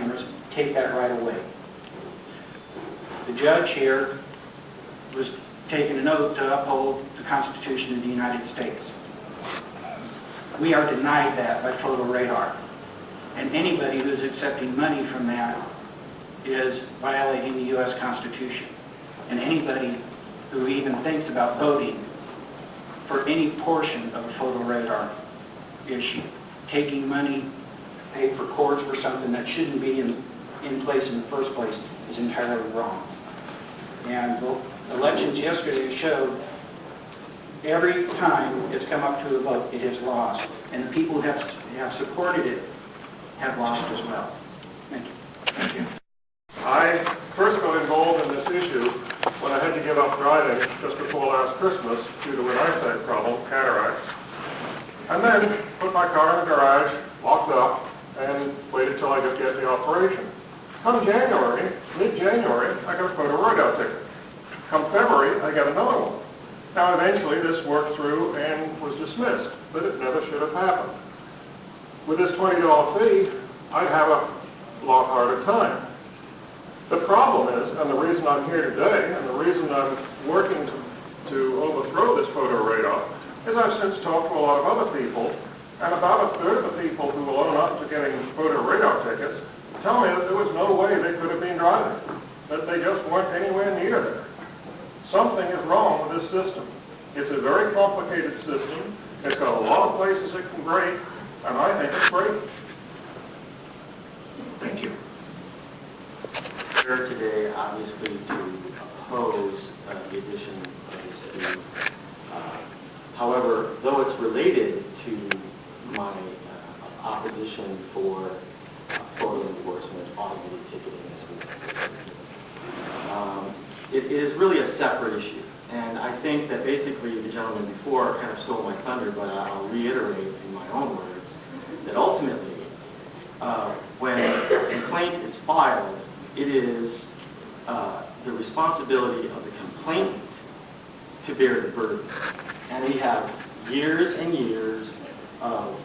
cameras take that right away. The judge here was taking an oath to uphold the Constitution of the United States. We are denied that by photo radar. And anybody who's accepting money from that is violating the U.S. Constitution. And anybody who even thinks about voting for any portion of a photo radar issue, taking money paid for courts for something that shouldn't be in place in the first place, is entirely wrong. And the elections yesterday showed every time it's come up to a vote, it has lost. And the people who have supported it have lost as well. Thank you. Thank you. I first got involved in this issue when I had to give up driving just before last Christmas due to an eyesight problem, cataracts. And then put my car in the garage, locked up, and waited till I could get the operation. Come January, mid-January, I got a photo radar ticket. Come February, I got another one. Now eventually this worked through and was dismissed, but it never should have happened. With this $20 fee, I'd have a lot harder time. The problem is, and the reason I'm here today, and the reason I'm working to overthrow this photo radar, is I've since talked to a lot of other people, and about a third of the people who will own up to getting photo radar tickets tell me that there was no way they could have been driving, that they just weren't anywhere near there. Something is wrong with this system. It's a very complicated system. It's got a lot of places it can break, and I think it's great. Thank you. Here today, obviously, to oppose the addition of this fee. However, though it's related to my opposition for photo enforcement, automated ticketing, it is really a separate issue. And I think that basically the gentleman before kind of stole my thunder, but I'll reiterate in my own words that ultimately, when a complaint is filed, it is the responsibility of the complainant to bear the burden. And we have years and years of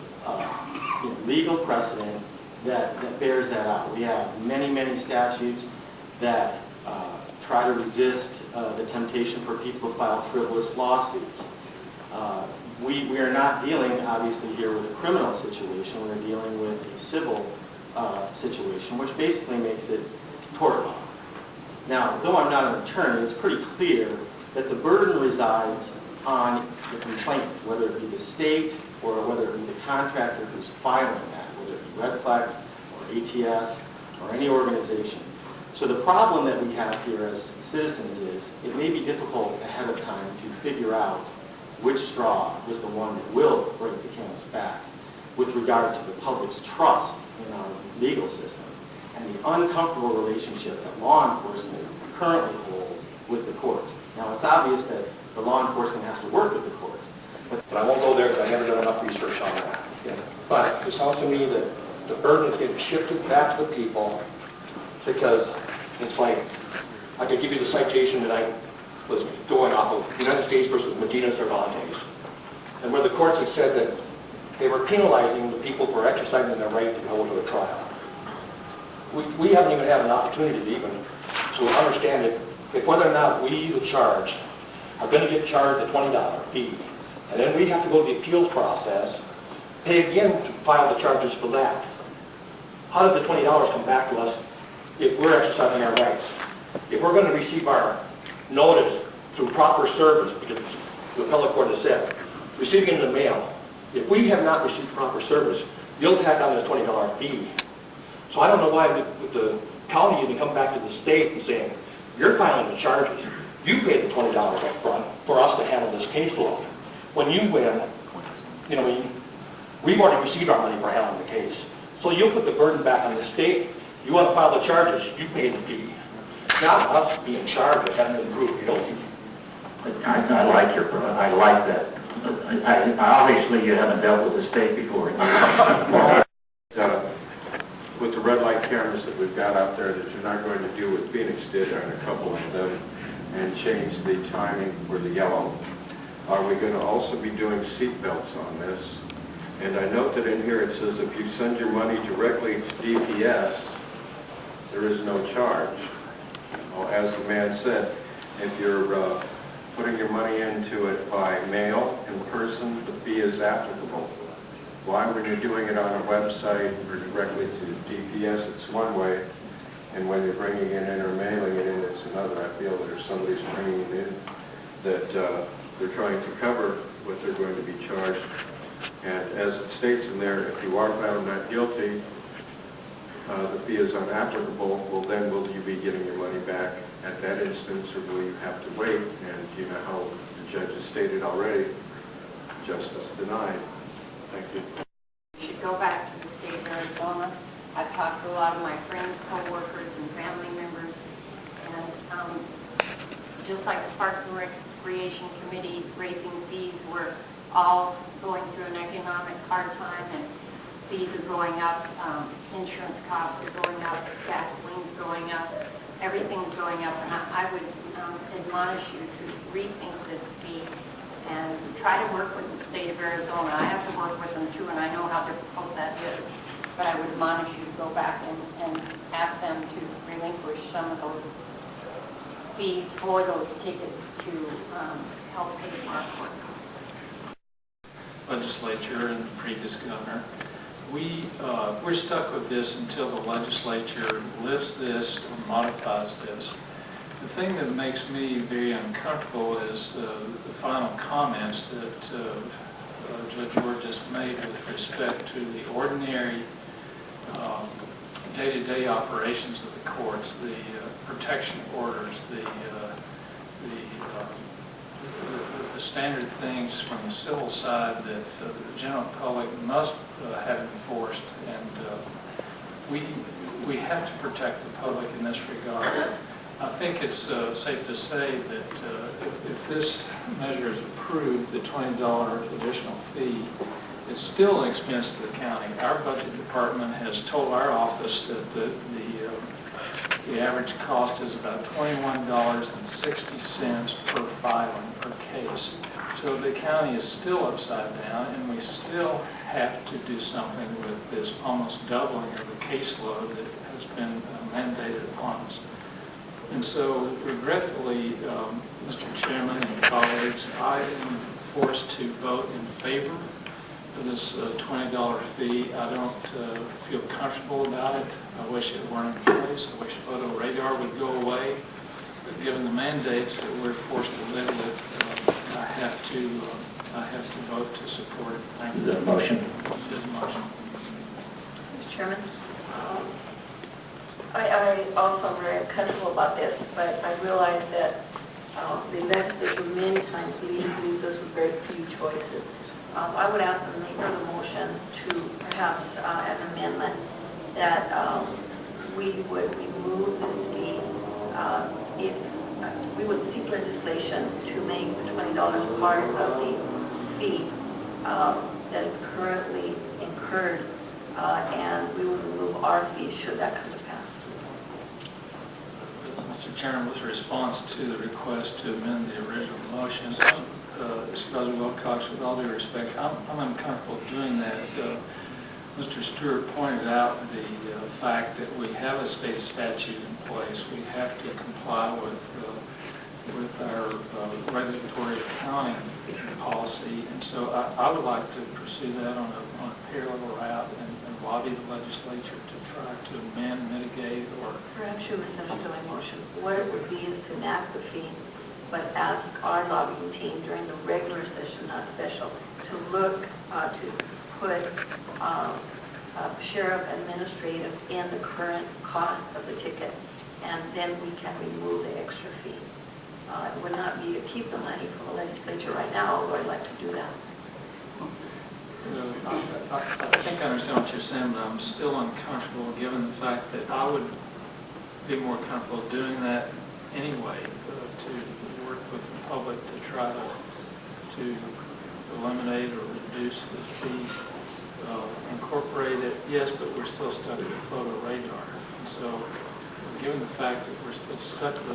legal precedent that bears that out. We have many, many statutes that try to resist the temptation for people to file frivolous lawsuits. We are not dealing, obviously, here with a criminal situation. We're dealing with a civil situation, which basically makes it tort law. Now, though I'm not an attorney, it's pretty clear that the burden resides on the complainant, whether it be the state or whether it be the contractor who's filing that, whether it be Red Flag or ATS or any organization. So the problem that we have here as citizens is it may be difficult ahead of time to figure out which straw is the one that will break the camel's back with regard to the public's trust in our legal system and the uncomfortable relationship that law enforcement currently holds with the courts. Now, it's obvious that the law enforcement has to work with the courts. But I won't go there because I never done enough research on that. Yeah. But it sounds to me that the burden is getting shifted back to the people because it's like, I could give you the citation that I was going off of, United States versus Medina Cervantes, and where the courts had said that they were penalizing the people for exercising their right to go to a trial. We haven't even had an opportunity to even to understand if whether or not we, the charged, are going to get charged a $20 fee, and then we have to go to the appeals process, pay again to file the charges for that. How does the $20 come back to us if we're exercising our rights? If we're going to receive our notice through proper service, because the appellate court has said, receiving it in the mail, if we have not received proper service, you'll tack on this $20 fee. So I don't know why the county even come back to the state and saying, you're filing the charges, you pay the $20 up front for us to handle this caseload. When you win, we've already received our money for handling the case. So you'll put the burden back on the state. You want to file the charges, you pay the fee. Not us being charged with having been proved guilty. I like your, I like that. Obviously, you haven't dealt with the state before. With the red light cameras that we've got out there, that you're not going to do what Phoenix did on a couple of them and change the timing for the yellow. Are we going to also be doing seat belts on this? And I note that in here it says if you send your money directly to DPS, there is no charge. As the man said, if you're putting your money into it by mail, in person, the fee is applicable. Why, when you're doing it on a website or directly to DPS, it's one way, and when you're bringing it in or mailing it in, it's another. I feel that if somebody's bringing it in, that they're trying to cover what they're going to be charged. And as it states in there, if you are found not guilty, the fee is unapplicable. Well, then will you be getting your money back at that instance, or will you have to wait? And you know how the judge has stated already, justice denied. Thank you. We should go back to the state of Arizona. I've talked to a lot of my friends, co-workers, and family members, and just like the Parks and Recreation Committee raising fees, we're all going through an economic hard time, and fees are going up, insurance costs are going up, gasoline's going up, everything's going up, and I would admonish you to rethink this fee and try to work with the state of Arizona. I have to work with them too, and I know how difficult that is, but I would admonish you to go back and ask them to relinquish some of those fees for those tickets to help pay for our court costs. Legislature and the previous governor. We're stuck with this until the legislature lifts this or modifies this. The thing that makes me very uncomfortable is the final comments that Judge Orr just made with respect to the ordinary day-to-day operations of the courts, the protection orders, the standard things from the civil side that the general public must have enforced, and we have to protect the public in this regard. I think it's safe to say that if this measure is approved, the $20 additional fee is still an expense to the county. Our budget department has told our office that the average cost is about $21.60 per filing per case. So the county is still upside down, and we still have to do something with this almost doubling of the caseload that has been mandated upon us. And so, regretfully, Mr. Chairman and colleagues, I am forced to vote in favor of this $20 fee. I don't feel comfortable about it. I wish it weren't in place. I wish photo radar would go away. But given the mandates that we're forced to live with, I have to vote to support it. Thank you. Is there a motion? There's a motion. Mr. Chairman? I also am very uncomfortable about this, but I realize that the legislature many times leaves us with very few choices. I would ask them to make a motion to perhaps an amendment that we would remove this fee. If we would seek legislation to make the $20 part of the fee that is currently incurred, and we would remove our fee should that come to pass. Mr. Chairman, with response to the request to amend the original motion, Supervisor Wilcox, with all due respect, I'm uncomfortable doing that. Mr. Stewart pointed out the fact that we have a state statute in place. We have to comply with our regulatory accounting policy, and so I would like to pursue that on a parallel route and lobby the legislature to try to amend, mitigate, or... Perhaps you misunderstood my motion. What it would be is to enact the fee, but ask our lobbying team during the regular session, not special, to look to put sheriff administrative in the current cost of the ticket, and then we can remove the extra fee. It would not be to keep the money from the legislature right now, although I'd like to do that. I think I understand what you're saying, but I'm still uncomfortable given the fact that I would be more comfortable doing that anyway, to work with the public to try to eliminate or reduce the fee, incorporate it, yes, but we're still stuck with photo radar. And so given the fact that we're still stuck with